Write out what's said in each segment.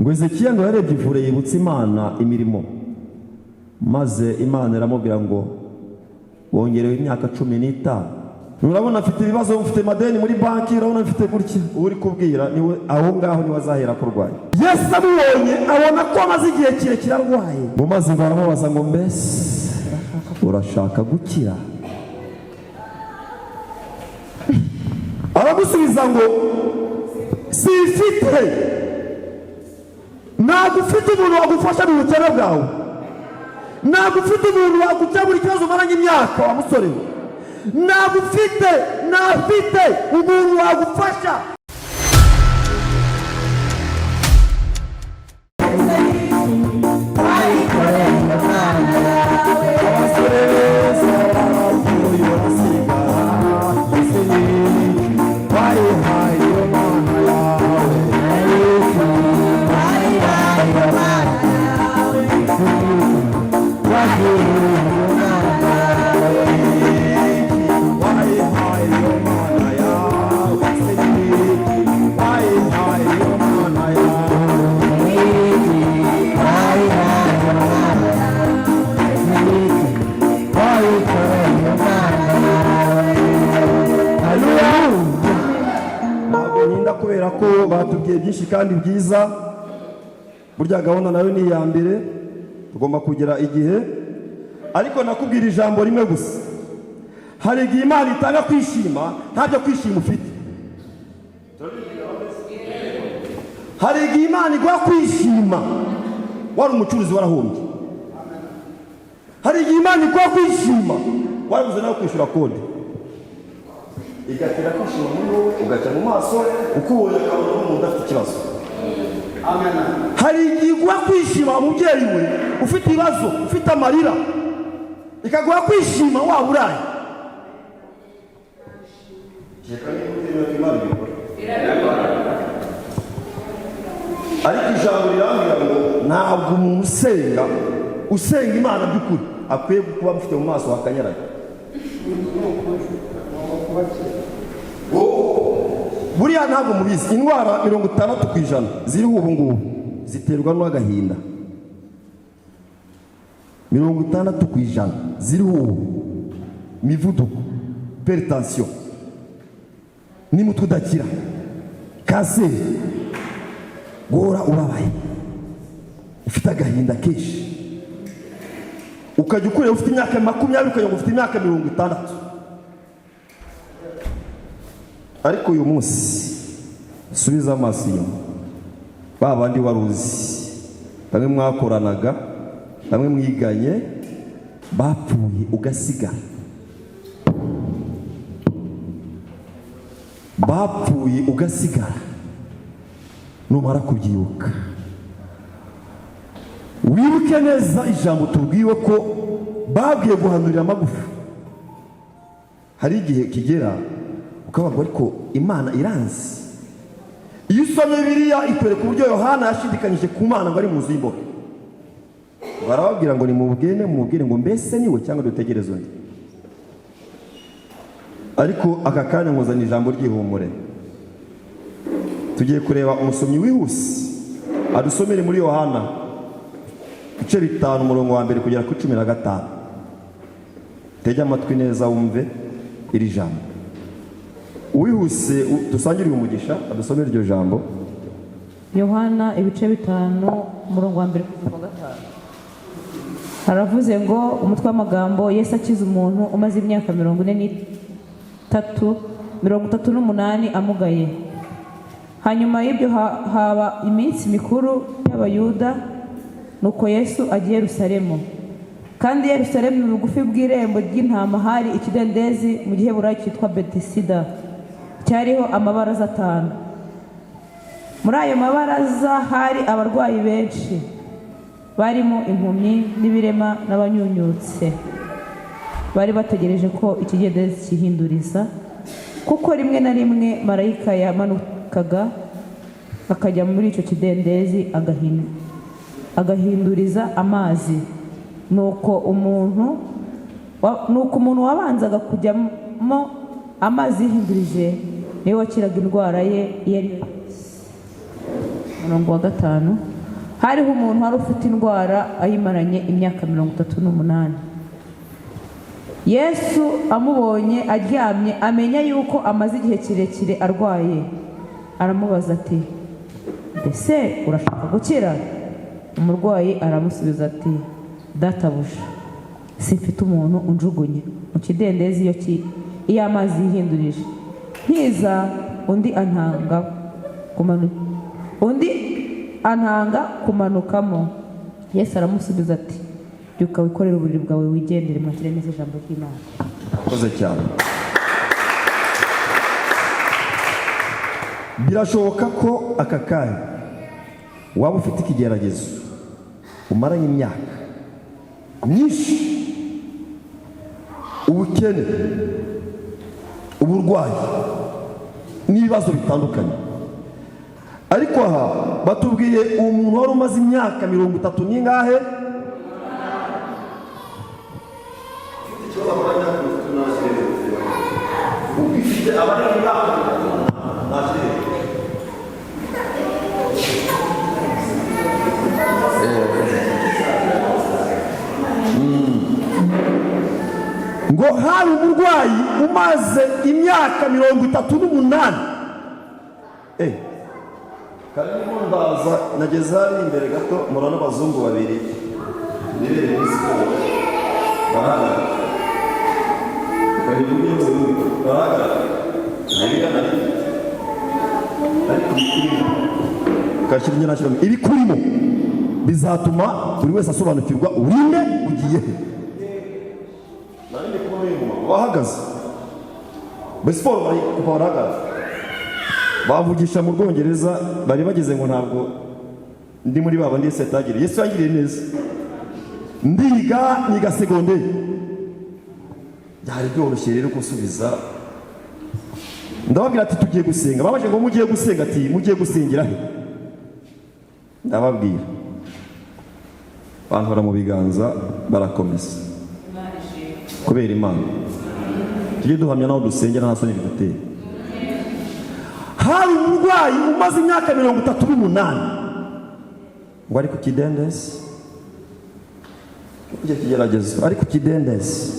ngo Ezekiya ngo yarebye ivure yibutse Imana imirimo, maze Imana iramubwira ngo wongerewe imyaka 15. Urabona afite ibibazo, ufite madeni muri banki, urabona afite gutya, uri kubwira niwe aho ngaho niwe azahera kurwaye. Yesu amubonye abona ko amaze igihe kirekire arwaye, mu maze ngo aramubaza ngo mbese urashaka gukira? Aramusubiza ngo sifite. Ntabwo ufite umuntu wagufasha mu bukene bwawe, ntabwo ufite umuntu wagukemura ikibazo umaranye imyaka wa musore we, ntabwo ufite umuntu wagufasha. Kubera ko batubwiye byinshi kandi byiza, burya gahunda nayo ni iya mbere, tugomba kugira igihe. Ariko nakubwira ijambo rimwe gusa, hari igihe Imana itanga kwishima ntabyo kwishima ufite. Hari igihe Imana iguha kwishima wari umucuruzi warahombye. Hari igihe Imana iguha kwishima warabuze nawe kwishyura kode, igatera kwishima muri wowe, ugaca mu maso ukubonye akabona umuntu afite ikibazo. Amen. Hari igihe iguha kwishima umubyeyi we ufite ibibazo, ufite amarira, ikaguha kwishima waba uraye. Ariko ijambo rirambwira ngo ntabwo umuntu usenga Imana by'ukuri akwiye kuba mufite mu maso hakanyaraye. Buriya ntabwo mubizi, indwara 60% ziriho ubu ngubu ziterwa n'agahinda. 60% ziriho ubu, mivuduko, hypertension, n'umutwe udakira, kanseri, guhora ubabaye, ufite agahinda kenshi, ukajya ukureba ufite imyaka 20 ukajya ufite imyaka 60. Ariko uyu munsi subiza amaso inyuma, ba bandi waruzi, bamwe mwakoranaga, bamwe mwiganye, bapfuye ugasigara, bapfuye ugasigara. Numara kubyibuka wibuke neza ijambo tubwiwe ko babwiye guhanurira amagufa. Hari igihe kigera ukavuga ariko Imana iranzi. Iyo usomye Bibiliya ikwereka uburyo Yohana yashidikanyije ku Mana ngo ari mu zimbo, barababwira ngo nimubwire ngo mbese niwe cyangwa dutegereze undi. Ariko aka kanya nkuzana ijambo ry'ihumure. Tugiye kureba umusomyi wihuse adusomere muri Yohana ibice 5 umurongo wa 1 kugera ku 15. Tega amatwi neza wumve iri jambo. Wihuse dusangire umugisha adusomere iryo jambo. Yohana ibice 5 umurongo wa 1 kugera 5. Haravuze ngo umutwe w'amagambo, Yesu akiza umuntu umaze imyaka 38 amugaye. Hanyuma y'ibyo haba iminsi mikuru y'Abayuda, nuko Yesu agiye Yerusalemu. Kandi Yerusalemu mu bugufi bw'irembo ry'intama hari ikidendezi mu Giheburayo cyitwa Betisida, cyariho amabaraza 5. Muri ayo mabaraza hari abarwayi benshi, barimo impumyi n'ibirema n'abanyunyutse. Bari bategereje ko ikidendezi kihinduriza, kuko rimwe na rimwe marayika yamanukaga akajya muri icyo kidendezi agahinduriza amazi. Nuko umuntu wabanzaga kujyamo amazi yihindurije niwe wakiraga indwara ye iyo ari yo yose. umurongo wa 5. Hariho umuntu wari ufite indwara ayimaranye imyaka 38. Yesu amubonye aryamye amenya yuko amaze igihe kirekire arwaye, aramubaza ati, mbese urashaka gukira? Umurwayi aramusubiza ati, databuja, simfite umuntu unjugunye mu kidendezi iyo amazi yihindurije, nkiza undi antanga kumanukamo. Yesu aramusubiza ati, byuka wikorere uburiri bwawe wigendere. Mwakire neza ijambo ry'Imana. Akoze cyane. Birashoboka ko aka kanya waba ufite ikigeragezo umaranye imyaka myinshi, ubukene, uburwayi n'ibibazo bitandukanye, ariko aha batubwiye umuntu wari umaze imyaka 30 n'ingahe, ngo hari umurwayi umaze imyaka 38. Karimo ndaza nageze hari imbere gato, murana abazungu babiri nibereye muri siporo barahagara, karimo n'umuzungu barahagara, kashyira inyana ibikurimo bizatuma buri wese asobanukirwa urinde ugiye he. Bahagaze muri siporo barahagaze, bavugisha mu Bwongereza, bari bageze ngo ntabwo ndi muri baba ndi setagire. Yesu yangiriye neza, niga segonderi, byari byoroshye rero gusubiza. Ndababwira ati tugiye gusenga. Babaje ngo mugiye gusenga, ati mugiye gusengera he? Ndababwira, bantwara mu biganza barakomeza kubera Imana. Tujye duhamya naho dusengera nta soni biduteye. Hari umurwayi umaze imyaka 38 ngo ari ku kidendezi, ujye kigeragezo, ari ku kidendezi.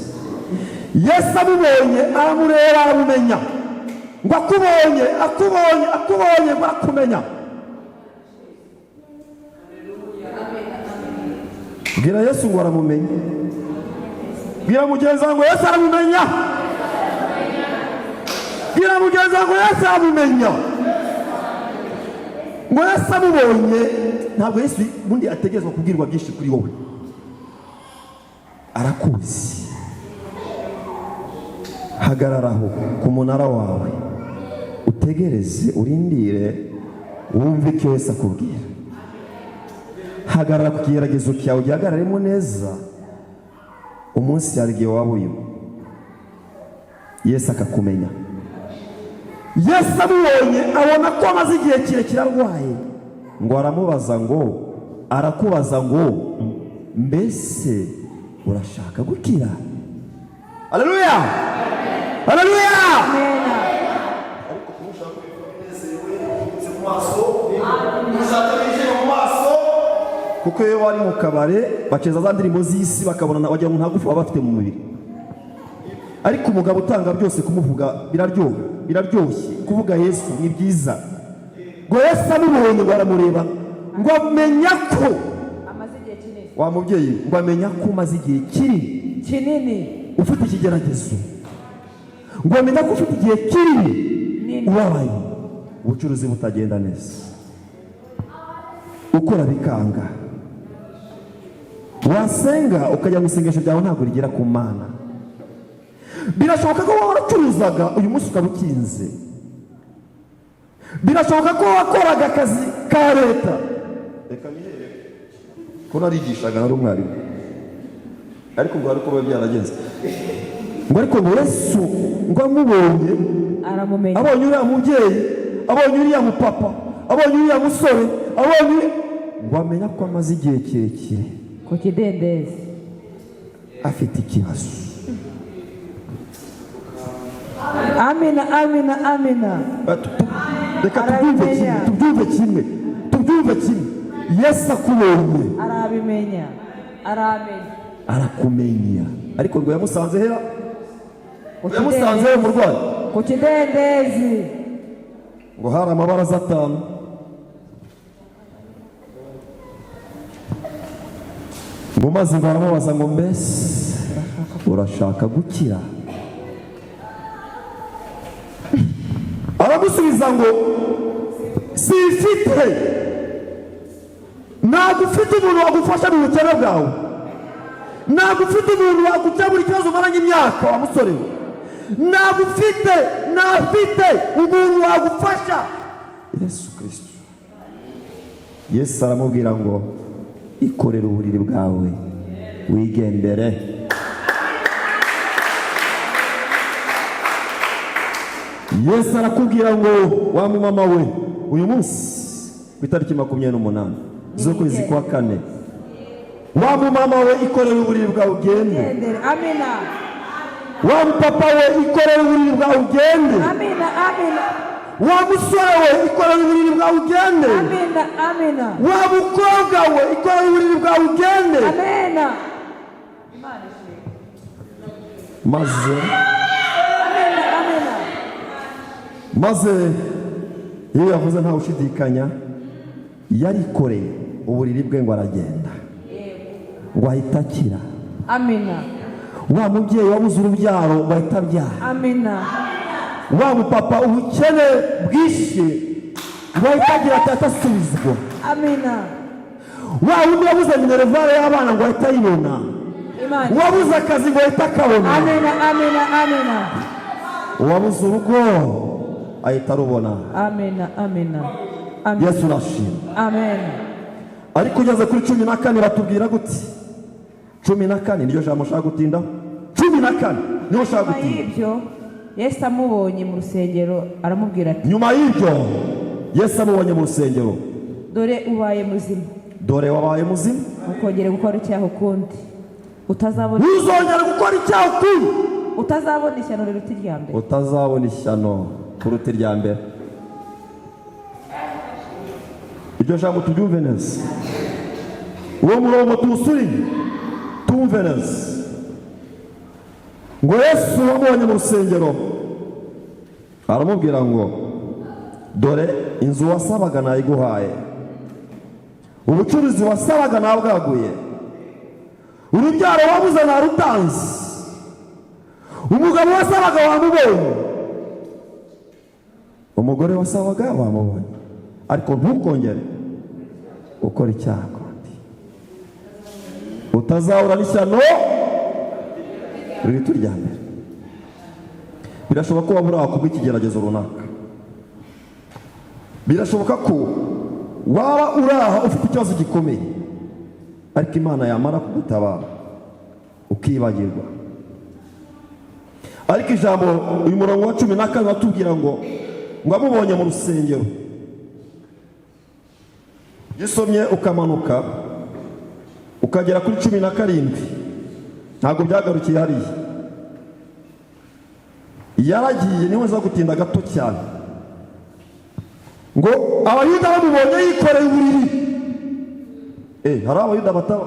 Yesu amubonye aramureba aramumenya, ngo akubonye ngo akumenya. Bwira Yesu ngo aramumenya. Bwira mugenzi ngo Yesu aramumenya. Bwira mugenzi ngo Yesu aramumenya. Ngo Yesu amubonye, ntabwo Yesu bundi ategerezwa kubwirwa byinshi kuri wowe. Arakuzi. Hagararaho ku munara wawe, utegereze, urindire, wumve icyo Yesu akubwira. Hagarara ku kigeragezo cyawe, gihagararemo neza. Umunsi hari igihe waba uyu, Yesu akakumenya. Yesu amubonye abona ko amaze igihe kirekire arwaye, ngo arakubaza ngo mbese urashaka gukira? Haleluya, haleluya. Ariko kumushaka kunezerewe mu maso, muzatabije mu maso, kuko iyo wari mu kabare baceza za ndirimbo z'isi bakabona wagira ngo nta gufu baba bafite mu mubiri. Ariko umugabo utanga byose kumuvuga biraryoshye, kuvuga Yesu ni byiza. Ngo Yesu amubonye ngo aramureba, ngo amenya ko amaze igihe kinini. Wa mubyeyi, ngo amenya ko umaze igihe kinini ufite ikigeragezo, ngo amenya ko ufite igihe kinini ubabaye, ubucuruzi butagenda neza, ukora bikanga, wasenga ukajya mu isengesho ryawe ntabwo rigera ku Mana. Birashoboka ko waracuruzaga uyu munsi ukaba ukinze. Birashoboka ko wakoraga akazi ka leta, reka nihere ko narigishaga nari umwarimu, ariko ngo ariko biba byaragenze. Ngo ariko Yesu ngo amubonye aramumenya, abonye uriya mubyeyi, abonye uriya mupapa, abonye uriya musore, abonye, ngo amenya ko amaze igihe kirekire ku kidendezi afite ikibazo. Amina, amina, amina. Reka tubyumve mubyumve kimwe, Yesu akubonye arabimenya, arakumenya. Ariko ngo yamusanze hera, yamusanze he murwayi? Ku kidendezi. Ngo hari amabaraza 5. Ngo maze baramubaza ngo mbese urashaka gukira? Aramusubiza ngo sifite. Ntabwo ufite umuntu wagufasha mu bukene bwawe, ntabwo ufite umuntu wagukemura ikibazo umaranye imyaka, wa musore we. Ntabwo ufite umuntu wagufasha, Yesu Kristo. Yesu aramubwira ngo ikorere uburiri bwawe wigendere. Yesu arakubwira ngo wa mama we, uyu munsi ku itariki 28 z'ukwezi kwa 4, wa mama we ikorere uburiri bwawe ugende. Amina. Wa papa we ikorere uburiri bwawe ugende. Amina. Wa musore we ikorere uburiri bwawe ugende. Amina. Wa mukobwa we ikorere uburiri bwawe ugende. Amina. Maze iyo yavuze nta ushidikanya, yarikoreye uburiri bwe ngo aragenda, ngo ahita akira. Amina. Wa mubyeyi wabuze urubyaro ngo ahita abyara. Amina. Wa mupapa ubukene bwishe ngo ahita agira ati atasubizwa. Amina. Wa wundi wabuze minerivare y'abana ngo ahita ayibona. Wabuze akazi ngo ahita akabona. Amina. Wabuze urugo ahita arubona. Amina. Yesu urashimwe. Amen. Ariko ugeze kuri 14 batubwira guti 14 niyo jambo ushaka gutinda. 14 niyo ushaka gutinda. Ibyo Yesu amubonye mu rusengero aramubwira ati, nyuma y'ibyo Yesu amubonye mu rusengero, dore ubaye muzima. Dore wabaye muzima, ukongera gukora icyaha ukundi utazabona. Uzongera gukora icyaha ukundi utazabona ishyano riruta irya mbere. Utazabona ishyano kuruta irya mbere. Iryo jambo tubyumve neza, uwo murongo tuwusuri tumve neza. Ngo Yesu wamubonye mu rusengero aramubwira ngo dore inzu wasabaga nayiguhaye, ubucuruzi wasabaga nabwaguye, urubyaro wabuze narutanze, umugabo wasabaga wamubonye, umugore wasabaga wamubonye. Ariko ntukongere ukora icyaha kandi utazahura n'ishyano riri turya mbere. Birashoboka ko wabura kubw'ikigeragezo runaka, birashoboka ko waba uraha ufite ikibazo gikomeye, ariko Imana yamara kugutabara ukibagirwa. Ariko ijambo uyu murongo wa 14 batubwira ngo amubonye mu rusengero. Gisomye ukamanuka ukagera kuri 17, ntabwo byagarukiye hariya, yaragiye niwe nza gutinda gato cyane. Ngo abayuda bamubonye yikoreye uburiri. Hari abayuda bataba?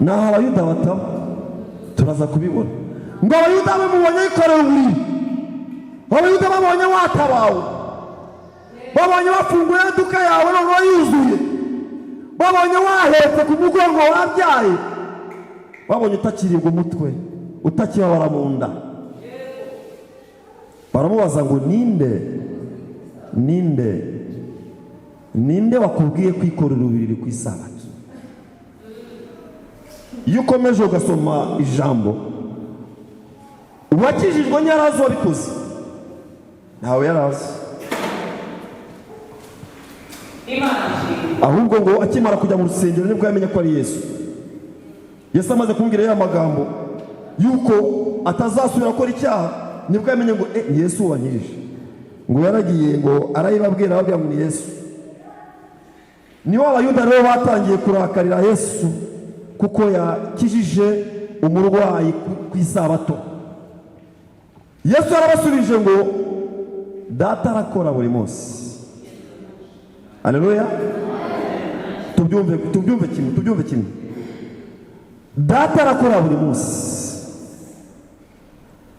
Naho abayuda bataba turaza kubibona. Ngo abayuda bamubonye yikoreye uburiri, abayuda babonye watabawe, babonye bafunguye iduka yawe noneho yuzuye, babonye wahetse ku mugongo wabyaye, babonye utakiribwa umutwe, utakibabara mu nda. Baramubaza ngo ninde wakubwiye kwikorera uburiri ku isabato? Iyo ukomeje ugasoma ijambo, uwakijijwe nyarazo wabikoze ntawe yarazi, ahubwo ngo akimara kujya mu rusengero nibwo yamenye ko ari Yesu. Yesu amaze kumbwira ya magambo yuko atazasubira gukora icyaha, nibwo yamenye ngo ni Yesu wanyirije. Ngo yaragiye ngo arayibabwira, ababwira ngo ni Yesu. Niho abayuda rero batangiye kurakarira Yesu kuko yakijije umurwayi ku isabato. Yesu yarabasubije ngo data arakora buri munsi Haleluya. Tubyumve kimwe. Data arakora buri munsi,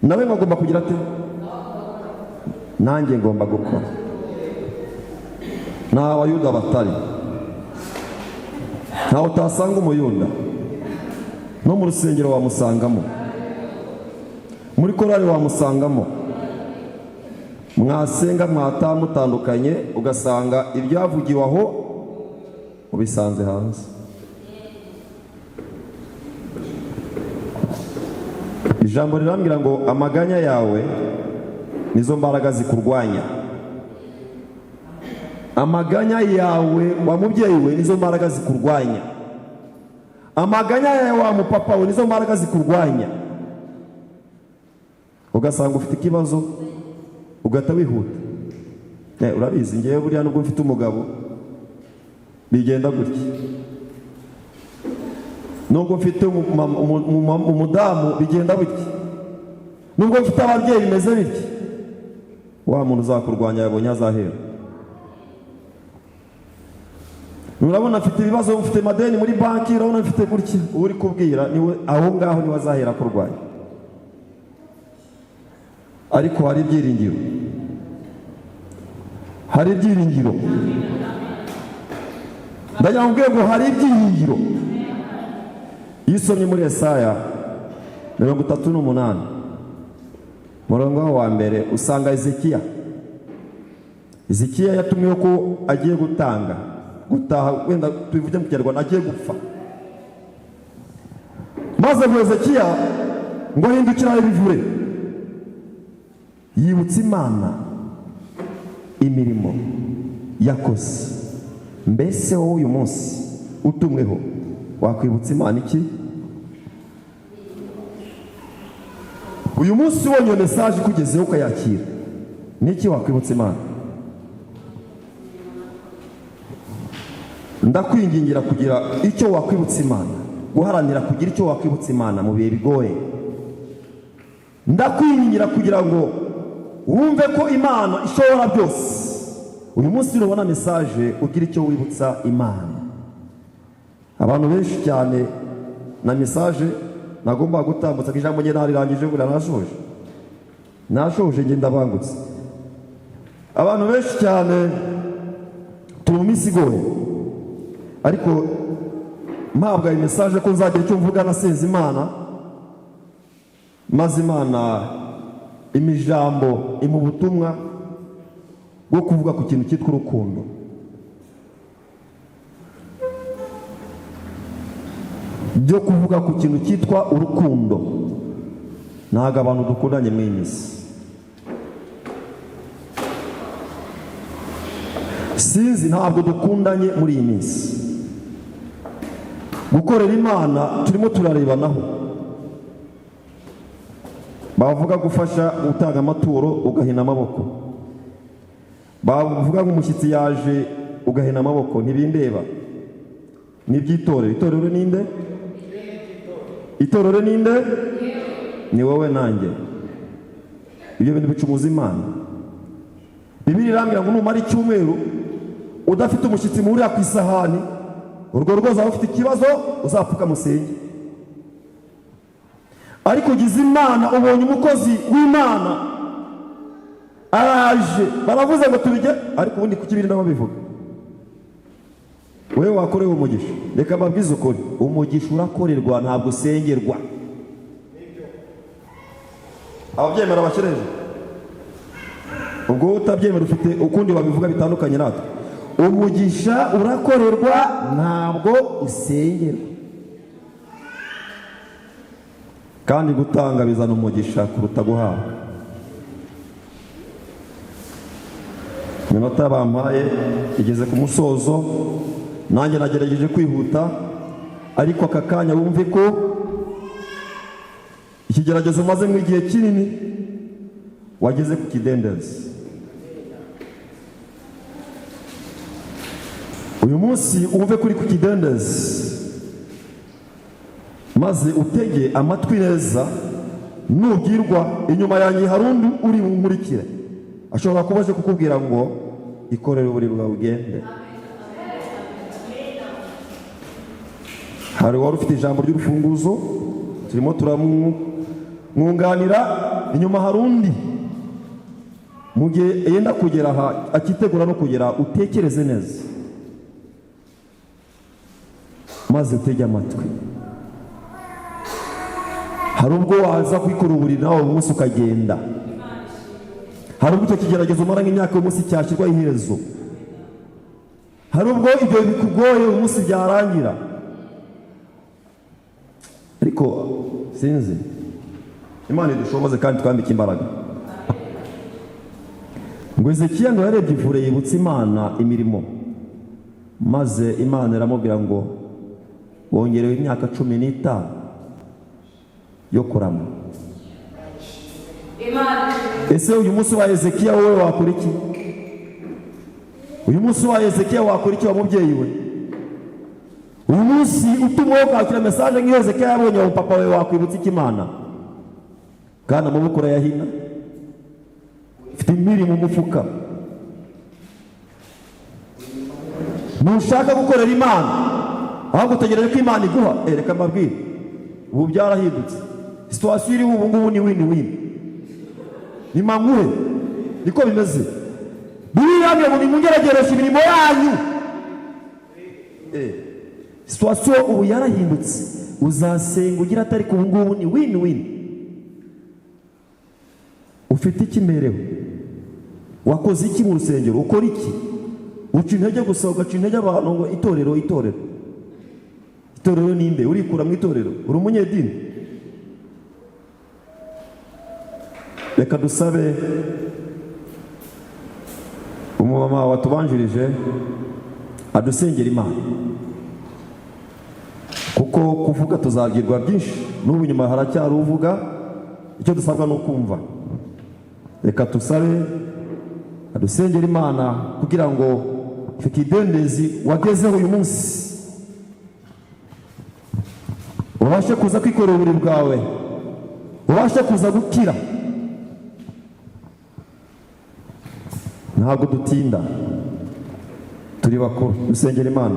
nawe ngomba kugira ate? Nanjye ngomba gukora. Nta Abayuda batari, ntawe utasanga Umuyuda, no mu rusengero wamusangamo, muri korali wamusangamo, mwasenga mwataha mutandukanye ugasanga ibyavugiwe aho ubisanze hanze. Ijambo rirambwira ngo amaganya yawe nizo mbaraga zikurwanya. Amaganya yawe wa mubyeyi we nizo mbaraga zikurwanya. Amaganya yawe wa mupapa we nizo mbaraga zikurwanya. Ugasanga ufite ikibazo ugahita wihuta. Urabizi ngewe buriya nubwo mfite umugabo bigenda gutya, nubwo mfite umudamu bigenda gutya, nubwo mfite ababyeyi bimeze bitya, wa muntu uzakurwanya yabonye azahera. Urabona mfite ibibazo, mfite amadeni muri banki, urabona mfite gutya, uri kubwira niwe aho ngaho niwe azahera kurwanya. Ariko hari ibyiringiro, hari ibyiringiro. Ndagira ngo hari ibyiringiro. Iyo usomye muri Yesaya 38 murongo wa mbere usanga Ezekiya yatumye ko agiye gutaha, wenda tubivuge mu Kinyarwanda, agiye gupfa. Maze ngo Ezekiya ngo ahindukira ibivure, yibutsa Imana imirimo yakoze. Mbese wowe uyu munsi utumweho wakwibutsa Imana iki? Uyu munsi wonye message kugezeho ukayakira, niki wakwibutsa Imana? Ndakwingingira kugira icyo wakwibutsa Imana, guharanira kugira icyo wakwibutsa Imana mu bihe bigoye. Ndakwingingira kugira ngo wumve ko Imana ishobora byose. Uyu munsi urabona message ugira icyo wibutsa Imana. Abantu benshi cyane na message nagomba gutambutsa ijambo nge narirangije bura nashoje nge ndabangutse. Abantu benshi cyane turi mu minsi igoye, ariko mpabwa iyi message ko nzagira icyo mvuga nasenze Imana, maze Imana imijambo imu butumwa bwo kuvuga ku kintu cyitwa urukundo. Byo kuvuga ku kintu cyitwa urukundo. Ntago abantu dukundanye mu isi. Sinzi ntabwo dukundanye muri iyi minsi. Gukorera Imana turimo turarebanaho. Bavuga gufasha gutanga amaturo ugahina amaboko. Bavuga ngo umushyitsi yaje ugahina amaboko, ntibindeba. Nibyitorero. Itorero ninde? Itorero ninde? Ni wowe nanjye. Ibyo bintu bicumuza Imana. Bibiliya irambwira ngo numara icyumweru udafite umushyitsi muhurira ku isahani, urwo rwoza ufite ikibazo uzapfuka musenge. Ariko ugize Imana, ubonye umukozi w'Imana araje, baravuze ngo tubige, ariko ubundi kukibirinda babivuga. Wewe wakorewe umugisha, reka babwize ukuri, umugisha urakorerwa ntabwo usengerwa. Ababyemera bakireje, ubwo utabyemera ufite ukundi babivuga bitandukanye natwe. Umugisha urakorerwa ntabwo usengerwa. Kandi gutanga bizana umugisha kuruta guhabwa. Iminota bampaye igeze ku musozo, nanjye nagerageje kwihuta, ariko aka kanya wumve ko ikigeragezo maze mu gihe kinini wageze ku kidendezi. Uyu munsi wumve kuri ku kidendezi, maze utege amatwi neza. Nubwirwa inyuma yanjye hari undi uri bumurikire, ashobora kuba aje kukubwira ngo ikorere uburiri bwawe ugende. hari wari ufite ijambo ry'urufunguzo turimo turamwunganira, inyuma hari undi. Mu gihe yenda kugera aha akitegura no kugera, utekereze neza maze utege amatwi. Hari ubwo waza kwikora uburiri nawe umunsi ukagenda, hari ubwo icyo kigeragezo umara nk'imyaka y'umunsi cyashyirwaho iherezo, hari ubwo ibyo bikugoye umunsi byarangira. Ariko sinzi, Imana idushoboze kandi twambike imbaraga. Ngo Hezekiya ngo yarebye ivure yibutsa Imana imirimo, maze Imana iramubwira ngo wongerewe imyaka 15 yo kurama. Ese uyu munsi wa Hezekiya wowe wakora iki? Uyu munsi wa Hezekiya wakora iki wa mubyeyi we? Uyu munsi utumwe kwakira message nk'iyo Hezekiya yabonye wa papa we wakwibutsa iki Imana? Kandi amaboko urayahina, ufite imiri mu mufuka, ntushaka gukorera Imana ahubwo utegereje ko Imana iguha. Reka mbabwire, ubu byarahindutse. Situation iri ubu ngubu ni win-win, ni manguhe, niko bimeze. Biriya ngo nimungerageresha imirimo yanyu. Situation ubu yarahindutse, uzasenga ugira atari ku ngubu ni win-win. Ufite iki mereho? Wakoze iki mu rusengero? Ukora iki? Uca intege gusa, ugaca intege abantu ngo itorero. Itorero ninde? Urikura mu itorero? Uri umunyedini? Reka dusabe umumama watubanjirije adusengera Imana, kuko kuvuga tuzabwirwa byinshi, n'ubu nyuma haracyari uvuga. Icyo dusabwa no kumva. Reka tusabe adusengera Imana kugira ngo icyo kidendezi wagezeho uyu munsi ubashe kuza kwikorera uburiri bwawe, ubashe kuza gukira. Ntabwo dutinda, turi bakuru. Dusengera Imana.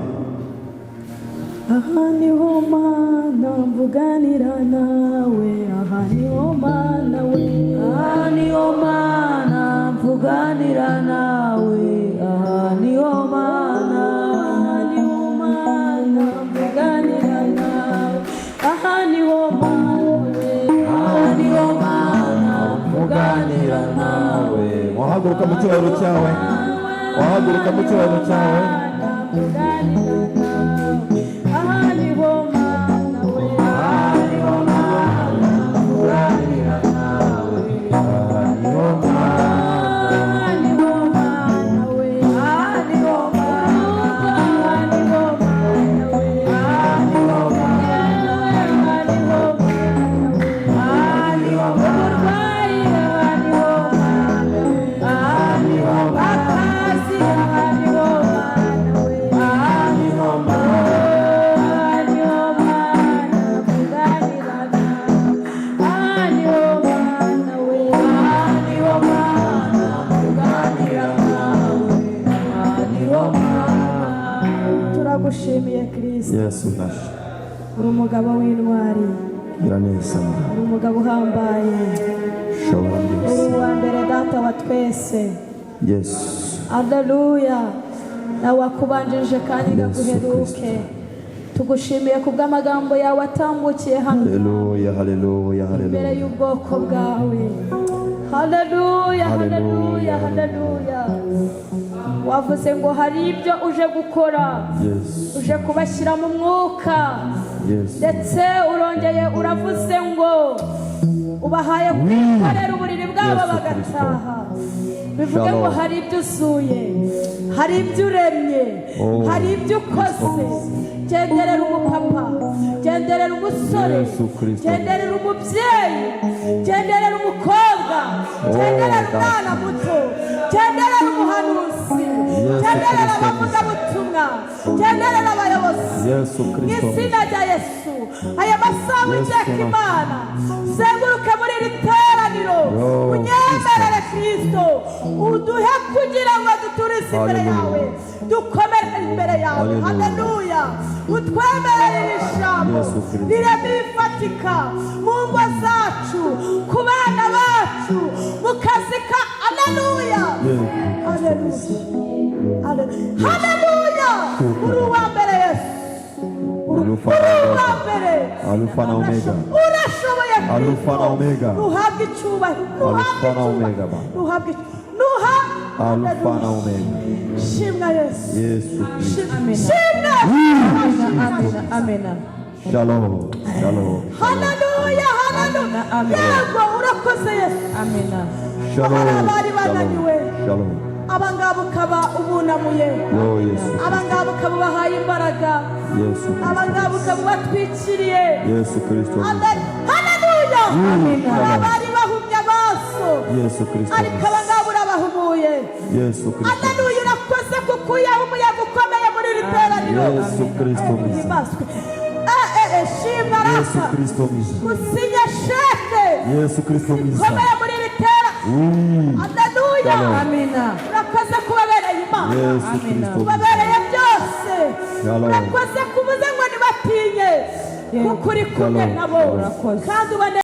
Aha niho Mana mvuganira nawe, aha niho Mana we, aha niho Mana mvuganira nawe, aha niho Mana, aha niho Mana mvuganira nawe, aha niho Mana we, aha niho Mana mvuganira nawe. Wahaguruka mu cyubahiro cyawe, wahaguruka mu cyubahiro cyawe. Turagushimiye Kristo. Yesu nashe. Uri umugabo w'intwari. Iraneza. Uri umugabo uhambaye. Shobora byose. Uri uwa mbere data wa twese. Yesu. Haleluya. Nawe wakubanjirije kandi gaguheruke. Tugushimiye kubw'amagambo yawe atambukiye hano. Haleluya, haleluya, haleluya. Imbere y'ubwoko bwawe. Haleluya, haleluya, haleluya. Wavuze ngo hari ibyo uje gukora, uje kubashyira mu mwuka, ndetse urongeye uravuze ngo ubahaye kwikorera uburiri bwabo bagataha. Bivuge ngo hari ibyo usuye, hari ibyo uremye, hari ibyo ukoze. Genderera umupapa, genderera umusore, genderera umubyeyi, genderera umukobwa, genderera umwana muto, genderera umuhanuzi, genderera abavugabutumwa, genderera abayobozi. Mu izina rya Yesu, aya masaha witeka Imana, zenguruke muri iri terane cyubahiro unyemerere Kristo uduhe kugira ngo duturize imbere yawe dukomere imbere yawe haleluya utwemerere ijambo rireme bifatika mu ngo zacu ku bana bacu mu kazi ka haleluya haleluya uri uwa mbere Yesu Alpha na Omega. Urashoboye Alpha na Omega. Nuhabwe icyubahiro. Alpha na Omega. Alpha na Omega. Shimwa Yesu. Yesu Kristo. Shimwa. Amen. Shalom. Haleluya. Yego urakoze Yesu. Amen. Shalom. Abangabo ukaba ubunamuye. Yesu. Abangabo ukaba bahaye imbaraga. Yesu. Abangabo ukaba batwikiriye. Yesu Kristo. Haleluya. Abari bahumye amaso. Yesu Kristo. Ariko abangabo urabahumuye. Yesu Kristo. Haleluya urakoze kuko uyaha umuyaga ukomeye muri iri teraniro. Yesu Kristo. Shimwa Yesu Kristo. Usinya sheke. Yesu Kristo. Ukomeye muri iri teraniro. Haleluya. Amina. Urakoze kubabereye Imana. Yesu Kristo. Kubabereye byose. Urakoze kubuze ngo nibatinye. Kuko uri kumwe nabo. Kandi ubone